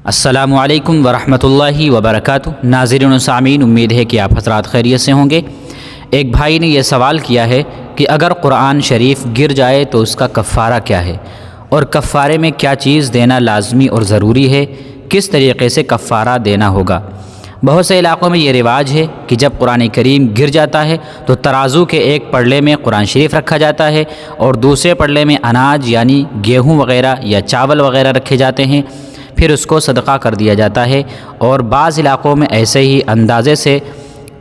السلام علیکم ورحمۃ اللہ وبرکاتہ۔ ناظرین و سامعین، امید ہے کہ آپ حضرات خیریت سے ہوں گے۔ ایک بھائی نے یہ سوال کیا ہے کہ اگر قرآن شریف گر جائے تو اس کا کفارہ کیا ہے، اور کفارے میں کیا چیز دینا لازمی اور ضروری ہے، کس طریقے سے کفارہ دینا ہوگا۔ بہت سے علاقوں میں یہ رواج ہے کہ جب قرآن کریم گر جاتا ہے تو ترازو کے ایک پلڑے میں قرآن شریف رکھا جاتا ہے اور دوسرے پلڑے میں اناج یعنی گیہوں وغیرہ یا چاول وغیرہ رکھے جاتے ہیں، پھر اس کو صدقہ کر دیا جاتا ہے۔ اور بعض علاقوں میں ایسے ہی اندازے سے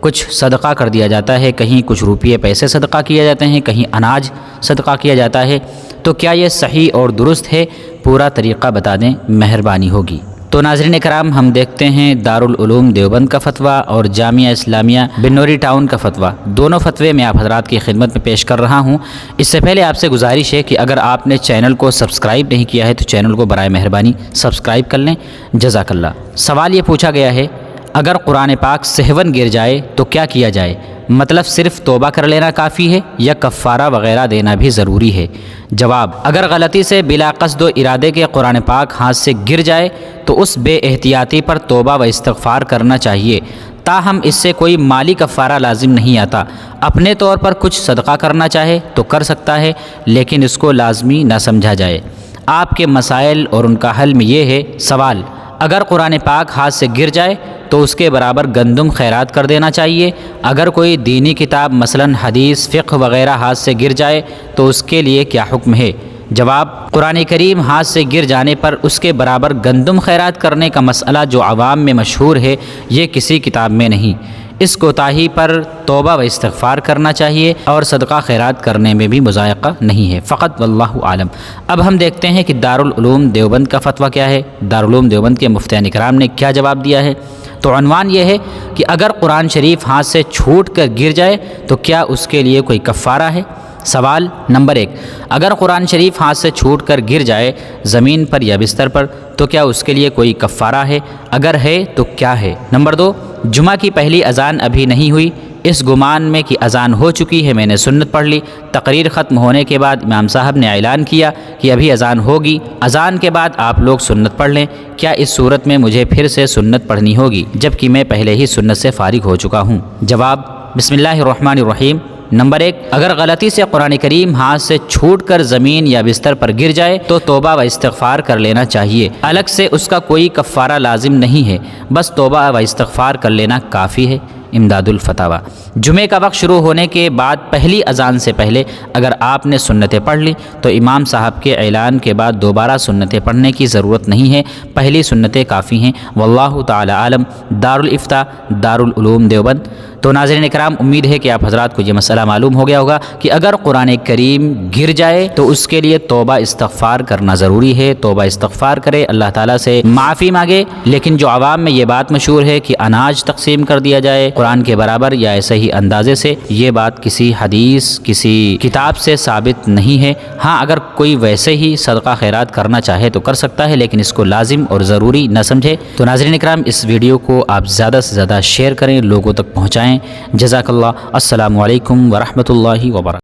کچھ صدقہ کر دیا جاتا ہے، کہیں کچھ روپیے پیسے صدقہ کیا جاتے ہیں، کہیں اناج صدقہ کیا جاتا ہے۔ تو کیا یہ صحیح اور درست ہے؟ پورا طریقہ بتا دیں، مہربانی ہوگی۔ تو ناظرین کرام، ہم دیکھتے ہیں دارالعلوم دیوبند کا فتویٰ اور جامعہ اسلامیہ بنوری ٹاؤن کا فتویٰ۔ دونوں فتوے میں آپ حضرات کی خدمت میں پیش کر رہا ہوں۔ اس سے پہلے آپ سے گزارش ہے کہ اگر آپ نے چینل کو سبسکرائب نہیں کیا ہے تو چینل کو برائے مہربانی سبسکرائب کر لیں، جزاک اللہ۔ سوال یہ پوچھا گیا ہے، اگر قرآن پاک سہون گر جائے تو کیا کیا جائے؟ مطلب صرف توبہ کر لینا کافی ہے یا کفارہ وغیرہ دینا بھی ضروری ہے؟ جواب: اگر غلطی سے بلا قصد و ارادے کے قرآن پاک ہاتھ سے گر جائے تو اس بے احتیاطی پر توبہ و استغفار کرنا چاہیے، تاہم اس سے کوئی مالی کفارہ لازم نہیں آتا۔ اپنے طور پر کچھ صدقہ کرنا چاہے تو کر سکتا ہے، لیکن اس کو لازمی نہ سمجھا جائے۔ آپ کے مسائل اور ان کا حل میں یہ ہے۔ سوال: اگر قرآن پاک ہاتھ سے گر جائے تو اس کے برابر گندم خیرات کر دینا چاہیے۔ اگر کوئی دینی کتاب مثلا حدیث، فقہ وغیرہ ہاتھ سے گر جائے تو اس کے لیے کیا حکم ہے؟ جواب: قرآن کریم ہاتھ سے گر جانے پر اس کے برابر گندم خیرات کرنے کا مسئلہ جو عوام میں مشہور ہے، یہ کسی کتاب میں نہیں۔ اس کوتاہی پر توبہ و استغفار کرنا چاہیے اور صدقہ خیرات کرنے میں بھی مضائقہ نہیں ہے، فقط واللہ عالم۔ اب ہم دیکھتے ہیں کہ دارالعلوم دیوبند کا فتویٰ کیا ہے، دارالعلوم دیوبند کے مفتیان کرام نے کیا جواب دیا ہے۔ تو عنوان یہ ہے کہ اگر قرآن شریف ہاتھ سے چھوٹ کر گر جائے تو کیا اس کے لیے کوئی کفارہ ہے؟ سوال نمبر 1: اگر قرآن شریف ہاتھ سے چھوٹ کر گر جائے زمین پر یا بستر پر تو کیا اس کے لیے کوئی کفارہ ہے؟ اگر ہے تو کیا ہے؟ نمبر 2: جمعہ کی پہلی اذان ابھی نہیں ہوئی، اس گمان میں کہ اذان ہو چکی ہے میں نے سنت پڑھ لی، تقریر ختم ہونے کے بعد امام صاحب نے اعلان کیا کہ ابھی اذان ہوگی، اذان کے بعد آپ لوگ سنت پڑھ لیں، کیا اس صورت میں مجھے پھر سے سنت پڑھنی ہوگی جبکہ میں پہلے ہی سنت سے فارغ ہو چکا ہوں؟ جواب: بسم اللہ الرحمن الرحیم۔ نمبر 1: اگر غلطی سے قرآن کریم ہاتھ سے چھوٹ کر زمین یا بستر پر گر جائے تو توبہ و استغفار کر لینا چاہیے، الگ سے اس کا کوئی کفارہ لازم نہیں ہے، بس توبہ و استغفار کر لینا کافی ہے۔ امداد الفتاویٰ۔ جمعے کا وقت شروع ہونے کے بعد پہلی اذان سے پہلے اگر آپ نے سنتیں پڑھ لی تو امام صاحب کے اعلان کے بعد دوبارہ سنتیں پڑھنے کی ضرورت نہیں ہے، پہلی سنتیں کافی ہیں، واللہ تعالی عالم۔ دارالافتاء، دارالعلوم دیوبند۔ تو ناظرین کرام، امید ہے کہ آپ حضرات کو یہ مسئلہ معلوم ہو گیا ہوگا کہ اگر قرآن کریم گر جائے تو اس کے لیے توبہ استغفار کرنا ضروری ہے، توبہ استغفار کرے، اللہ تعالیٰ سے معافی مانگے۔ لیکن جو عوام میں یہ بات مشہور ہے کہ اناج تقسیم کر دیا جائے قرآن کے برابر یا ایسے ہی اندازے سے، یہ بات کسی حدیث، کسی کتاب سے ثابت نہیں ہے۔ ہاں، اگر کوئی ویسے ہی صدقہ خیرات کرنا چاہے تو کر سکتا ہے، لیکن اس کو لازم اور ضروری نہ سمجھے۔ تو ناظرین کرام، اس ویڈیو کو آپ زیادہ سے زیادہ شیئر کریں، لوگوں تک پہنچائیں۔ جزاک اللہ۔ السلام علیکم ورحمۃ اللہ وبرکاتہ۔